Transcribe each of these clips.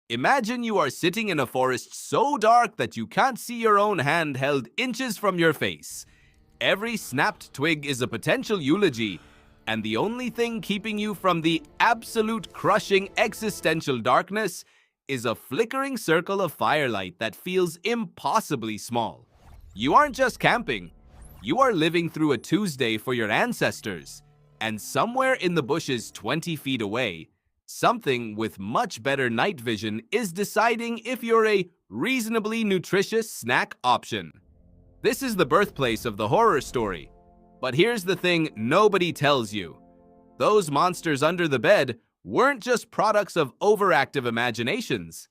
Imagine you are sitting in a forest so dark that you can't see your own hand held inches from your face. Every snapped twig is a potential eulogy, and the only thing keeping you from the absolute crushing existential darkness is a flickering circle of firelight that feels impossibly small. You aren't just camping, you are living through a Tuesday for your ancestors, and somewhere in the bushes 20 feet away, something with much better night vision is deciding if you're a reasonably nutritious snack option. This is the birthplace of the horror story. But here's the thing nobody tells you. Those monsters under the bed weren't just products of overactive imaginations.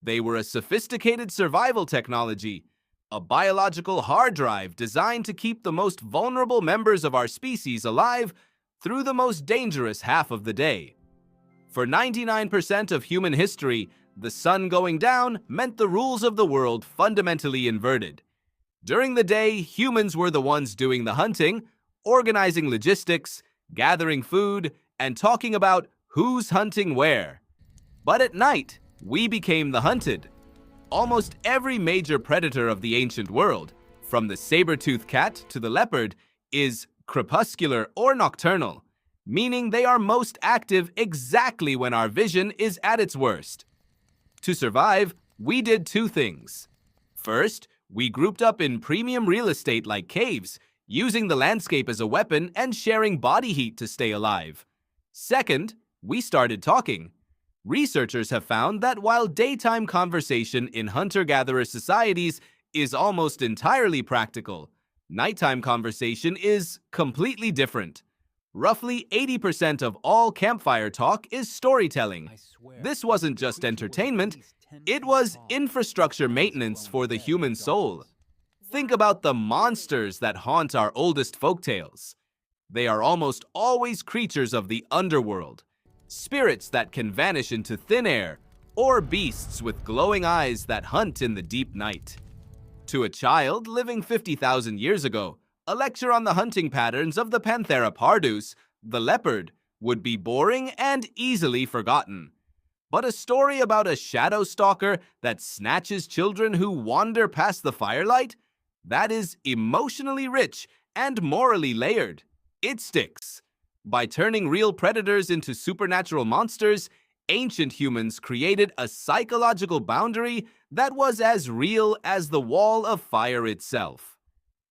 They were a sophisticated survival technology, a biological hard drive designed to keep the most vulnerable members of our species alive through the most dangerous half of the day. For 99% of human history, the sun going down meant the rules of the world fundamentally inverted. During the day, humans were the ones doing the hunting, organizing logistics, gathering food, and talking about who's hunting where. But at night, we became the hunted. Almost every major predator of the ancient world, from the saber-toothed cat to the leopard, is crepuscular or nocturnal, meaning they are most active exactly when our vision is at its worst. To survive, we did two things. First, we grouped up in premium real estate like caves, using the landscape as a weapon and sharing body heat to stay alive. Second, we started talking. Researchers have found that while daytime conversation in hunter-gatherer societies is almost entirely practical, nighttime conversation is completely different. Roughly 80% of all campfire talk is storytelling. This wasn't just entertainment, it was infrastructure maintenance for the human soul. Think about the monsters that haunt our oldest folktales. They are almost always creatures of the underworld, spirits that can vanish into thin air, or beasts with glowing eyes that hunt in the deep night. To a child living 50,000 years ago, a lecture on the hunting patterns of the Panthera pardus, the leopard, would be boring and easily forgotten. But a story about a shadow stalker that snatches children who wander past the firelight? That is emotionally rich and morally layered. It sticks. By turning real predators into supernatural monsters, ancient humans created a psychological boundary that was as real as the wall of fire itself.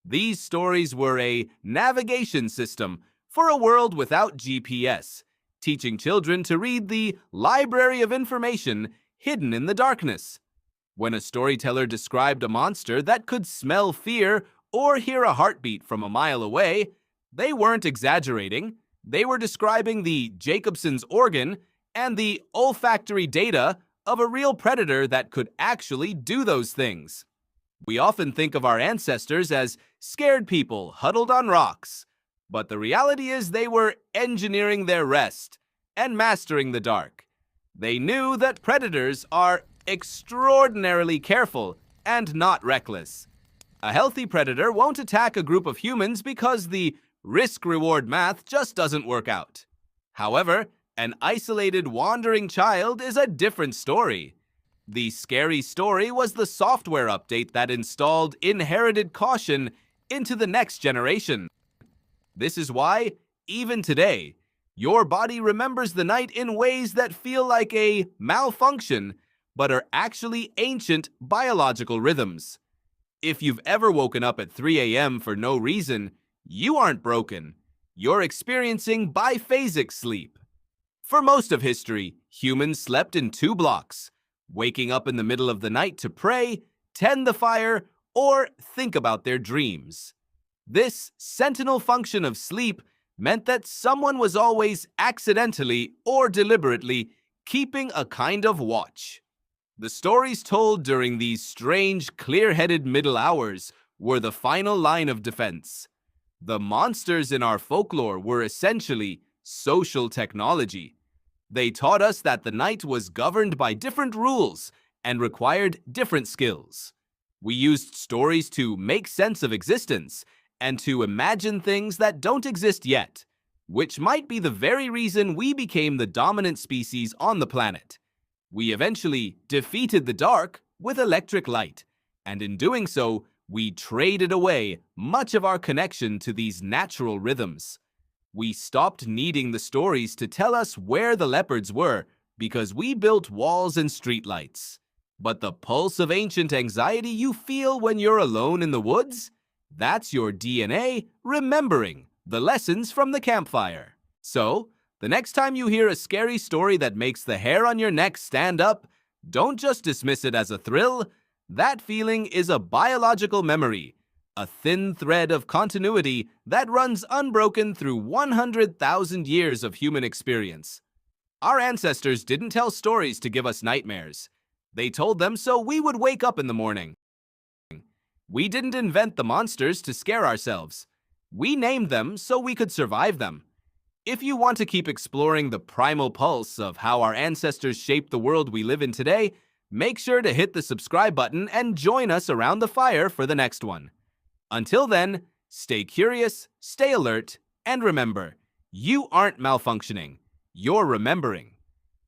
These stories were a navigation system for a world without GPS, teaching children to read the library of information hidden in the darkness. When a storyteller described a monster that could smell fear or hear a heartbeat from a mile away, they weren't exaggerating. They were describing the Jacobson's organ and the olfactory data of a real predator that could actually do those things. We often think of our ancestors as scared people huddled on rocks, but the reality is they were engineering their rest and mastering the dark. They knew that predators are extraordinarily careful and not reckless. A healthy predator won't attack a group of humans because the risk-reward math just doesn't work out. However, an isolated wandering child is a different story. The scary story was the software update that installed inherited caution into the next generation. This is why, even today, your body remembers the night in ways that feel like a malfunction, but are actually ancient biological rhythms. If you've ever woken up at 3 a.m. for no reason, you aren't broken. You're experiencing biphasic sleep. For most of history, humans slept in 2 blocks, waking up in the middle of the night to pray, tend the fire, or think about their dreams. This sentinel function of sleep meant that someone was always accidentally or deliberately keeping a kind of watch. The stories told during these strange, clear-headed middle hours were the final line of defense. The monsters in our folklore were essentially social technology. They taught us that the night was governed by different rules and required different skills. We used stories to make sense of existence and to imagine things that don't exist yet, which might be the very reason we became the dominant species on the planet. We eventually defeated the dark with electric light, and in doing so, we traded away much of our connection to these natural rhythms. We stopped needing the stories to tell us where the leopards were because we built walls and streetlights. But the pulse of ancient anxiety you feel when you're alone in the woods? That's your DNA remembering the lessons from the campfire. So, the next time you hear a scary story that makes the hair on your neck stand up, don't just dismiss it as a thrill. That feeling is a biological memory, a thin thread of continuity that runs unbroken through 100,000 years of human experience. Our ancestors didn't tell stories to give us nightmares. They told them so we would wake up in the morning. We didn't invent the monsters to scare ourselves. We named them so we could survive them. If you want to keep exploring the primal pulse of how our ancestors shaped the world we live in today, make sure to hit the subscribe button and join us around the fire for the next one. Until then, stay curious, stay alert, and remember, you aren't malfunctioning. You're remembering.